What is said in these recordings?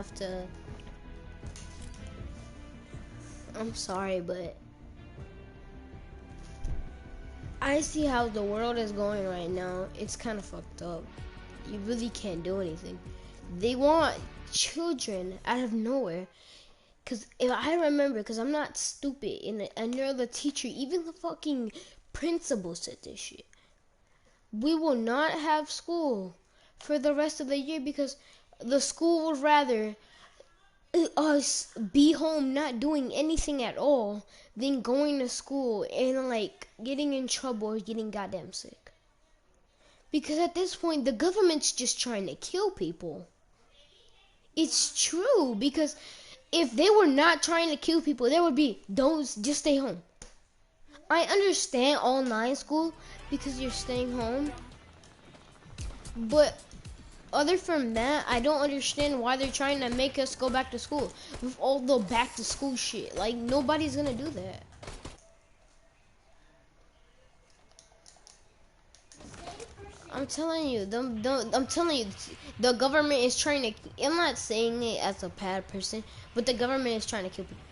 have to. I'm sorry, but I see how the world is going right now. It's kind of fucked up. You really can't do anything. They want children out of nowhere. Cause if I remember, cause I'm not stupid, and I know the teacher, even the fucking principal said this shit. We will not have school for the rest of the year because the school would rather us be home not doing anything at all than going to school and like getting in trouble or getting goddamn sick. Because at this point the government's just trying to kill people. It's true, because if they were not trying to kill people, there would be those just stay home. I understand online school because you're staying home, but other from that, I don't understand why they're trying to make us go back to school with all the back to school shit. Like, nobody's gonna do that. I'm telling you, the government is trying to. I'm not saying it as a bad person, but the government is trying to kill people.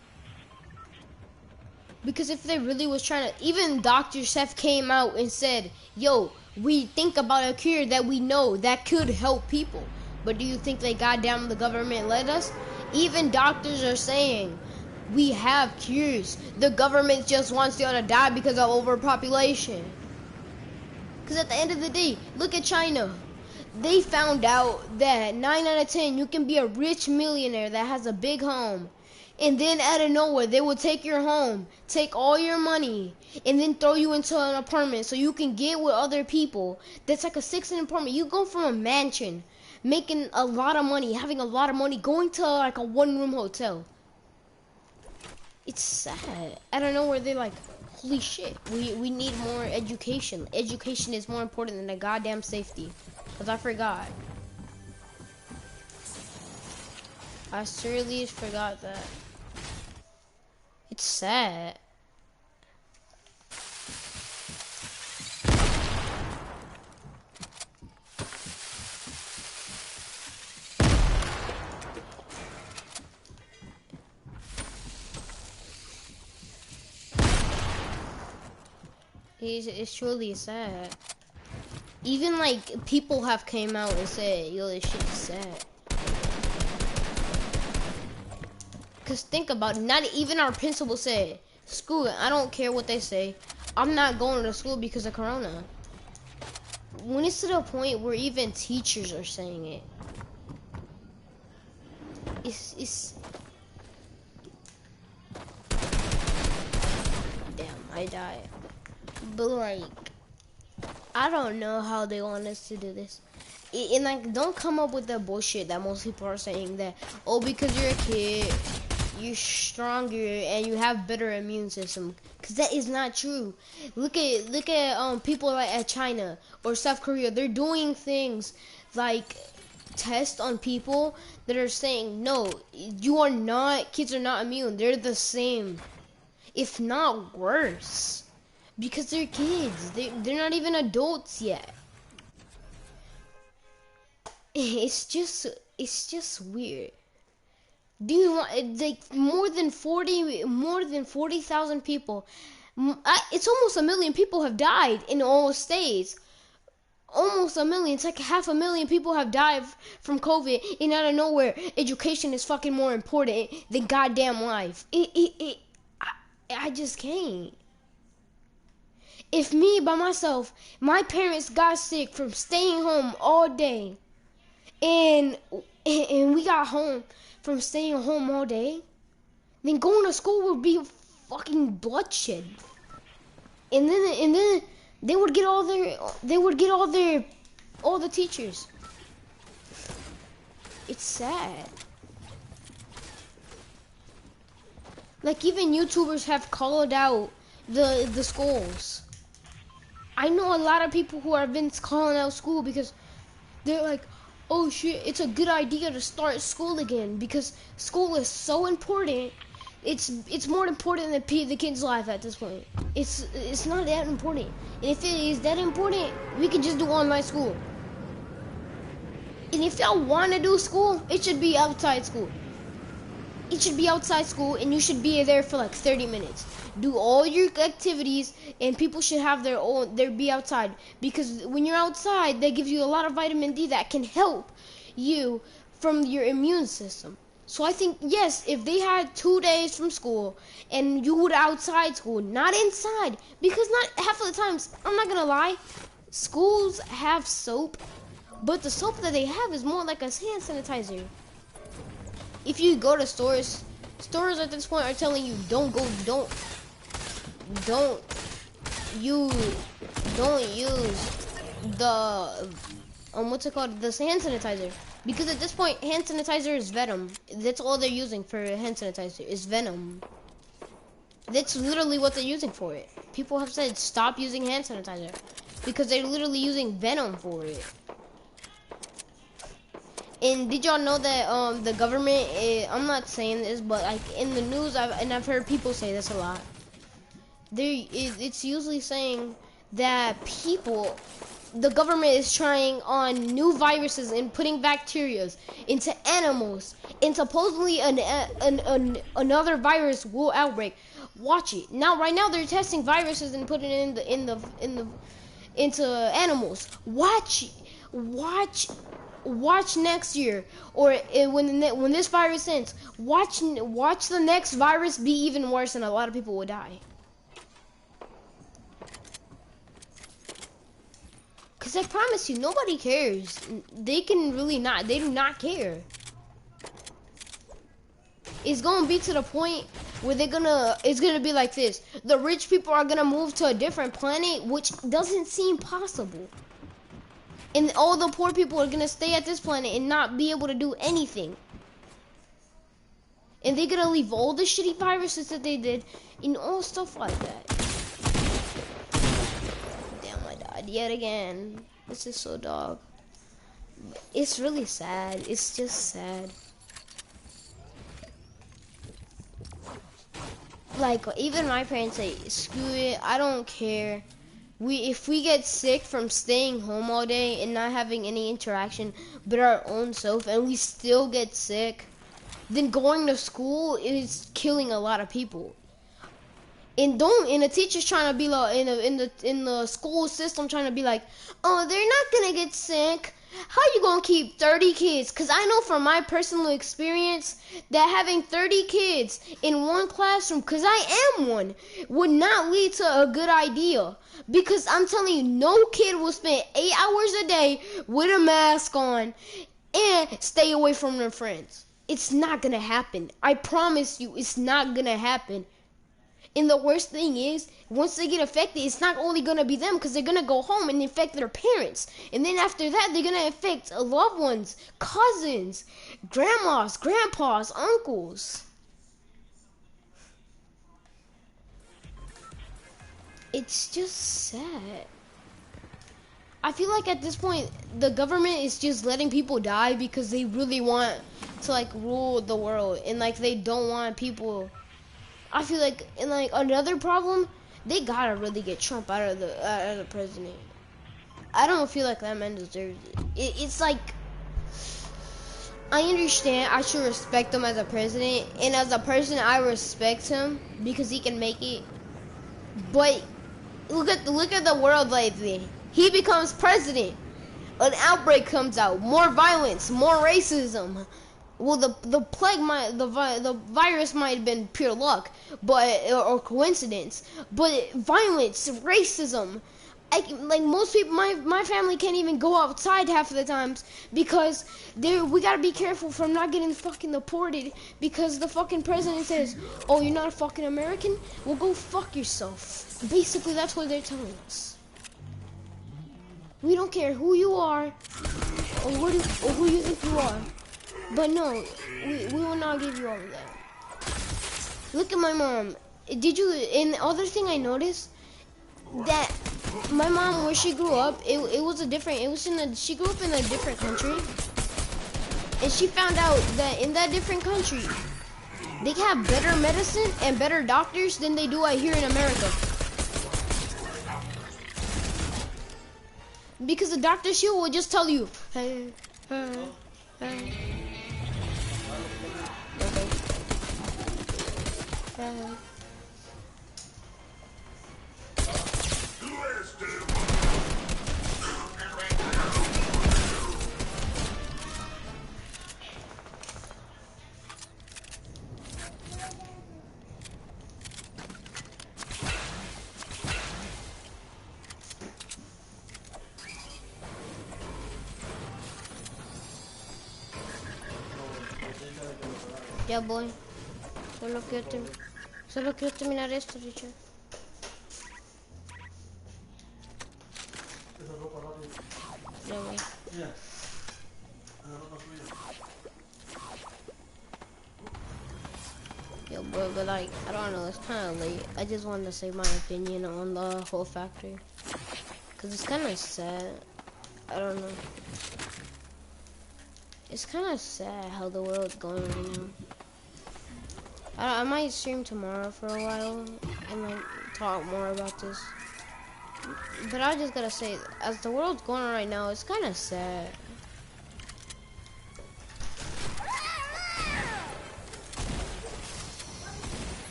Because if they really was trying to, even Dr. Seth came out and said, yo, we think about a cure that we know that could help people. But do you think they goddamn the government let us? Even doctors are saying, we have cures. The government just wants you to die because of overpopulation. Because at the end of the day, look at China. They found out that 9 out of 10, you can be a rich millionaire that has a big home. And then out of nowhere, they will take your home, take all your money, and then throw you into an apartment so you can get with other people. That's like a 6-in apartment. You go from a mansion, making a lot of money, having a lot of money, going to like a 1-room hotel. It's sad. I don't know where they're like, holy shit, we need more education. Education is more important than the goddamn safety. Because I forgot. I seriously forgot that. It's sad. It's truly sad. Even like people have came out and said, yo, this shit's sad. Cause think about it, not even our principal said, screw it, I don't care what they say. I'm not going to school because of Corona. When it's to the point where even teachers are saying it, it's damn, I died. But like, I don't know how they want us to do this. And like, don't come up with that bullshit that most people are saying that, oh, because you're a kid, you're stronger and you have better immune system, because that is not true. Look at people like at China or South Korea. They're doing things like tests on people that are saying, no, kids are not immune. They're the same, if not worse, because they're kids. They're not even adults yet. It's just weird. Do you want like more than 40,000 people? It's almost 1 million people have died in all states. Almost 1 million. It's like 500,000 people have died from COVID, and out of nowhere, education is fucking more important than goddamn life. I just can't. If me by myself, my parents got sick from staying home all day, and we got home from staying home all day, then going to school would be fucking bloodshed. And then they would get all the teachers. It's sad. Like even YouTubers have called out the schools. I know a lot of people who have been calling out school because they're like, oh shit, it's a good idea to start school again because school is so important. It's more important than the kid's life at this point. It's not that important. And if it is that important, we can just do online school. And if y'all want to do school, it should be outside school. It should be outside school, and you should be there for like 30 minutes. Do all your activities, and people should have their be outside. Because when you're outside, that gives you a lot of vitamin D that can help you from your immune system. So I think, yes, if they had 2 days from school, and you would outside school, not inside. Because not half of the times, I'm not going to lie, schools have soap. But the soap that they have is more like a hand sanitizer. If you go to stores at this point are telling you don't use the what's it called, the hand sanitizer, because at this point hand sanitizer is venom. That's all they're using for hand sanitizer is venom. That's literally what they're using for it. People have said stop using hand sanitizer because they're literally using venom for it. And did y'all know that the government, I'm not saying this, but like in the news, I've heard people say this a lot. It's usually saying that the government is trying on new viruses and putting bacteria into animals, and supposedly another virus will outbreak. Watch it. Right now they're testing viruses and putting it into animals. Watch next year, or when this virus ends, watch the next virus be even worse, and a lot of people will die. Cause I promise you, nobody cares. They do not care. It's gonna be to the point where it's gonna be like this. The rich people are gonna move to a different planet, which doesn't seem possible. And all the poor people are gonna stay at this planet and not be able to do anything. And they're gonna leave all the shitty viruses that they did and all stuff like that. Damn, I died yet again. This is so dog. It's really sad. It's just sad. Like, even my parents say, screw it, I don't care. If we get sick from staying home all day and not having any interaction but our own self, and we still get sick, then going to school is killing a lot of people. And the teacher's trying to be like, in the school system trying to be like, oh, they're not gonna get sick. How you gonna keep 30 kids? Because I know from my personal experience that having 30 kids in one classroom, because I am one, would not lead to a good idea. Because I'm telling you, no kid will spend 8 hours a day with a mask on and stay away from their friends. It's not gonna happen. I promise you, it's not gonna happen. And the worst thing is, once they get affected, it's not only going to be them, because they're going to go home and infect their parents. And then after that, they're going to infect loved ones, cousins, grandmas, grandpas, uncles. It's just sad. I feel like at this point, the government is just letting people die because they really want to, like, rule the world. And, like, they don't want people... I feel like, and like another problem, they gotta really get Trump out of the president. I don't feel like that man deserves it. It's like, I understand I should respect him as a president, and as a person I respect him because he can make it. But look at the world lately. He becomes president, an outbreak comes out, more violence, more racism. Well, the plague the virus might have been pure luck, or coincidence, but violence, racism. Like most people, my family can't even go outside half of the times because we gotta be careful from not getting fucking deported because the fucking president says, "Oh, you're not a fucking American? Well, go fuck yourself." Basically, that's what they're telling us. We don't care who you are or who you think you are. But no, we will not give you all of that. Look at my mom. And the other thing I noticed, that my mom, where she grew up, she grew up in a different country. And she found out that in that different country, they have better medicine and better doctors than they do here in America. Because the doctor, she will just tell you, hey, Okay. Ya voy. Solo quiero terminar esto, Richard. Ya voy. Yo, boy, but like, I don't know, it's kind of late. I just wanted to say my opinion on the whole factory. Because it's kind of sad. I don't know. It's kind of sad how the world's going right now. I might stream tomorrow for a while and like talk more about this. But I just gotta say, as the world's going on right now, it's kind of sad.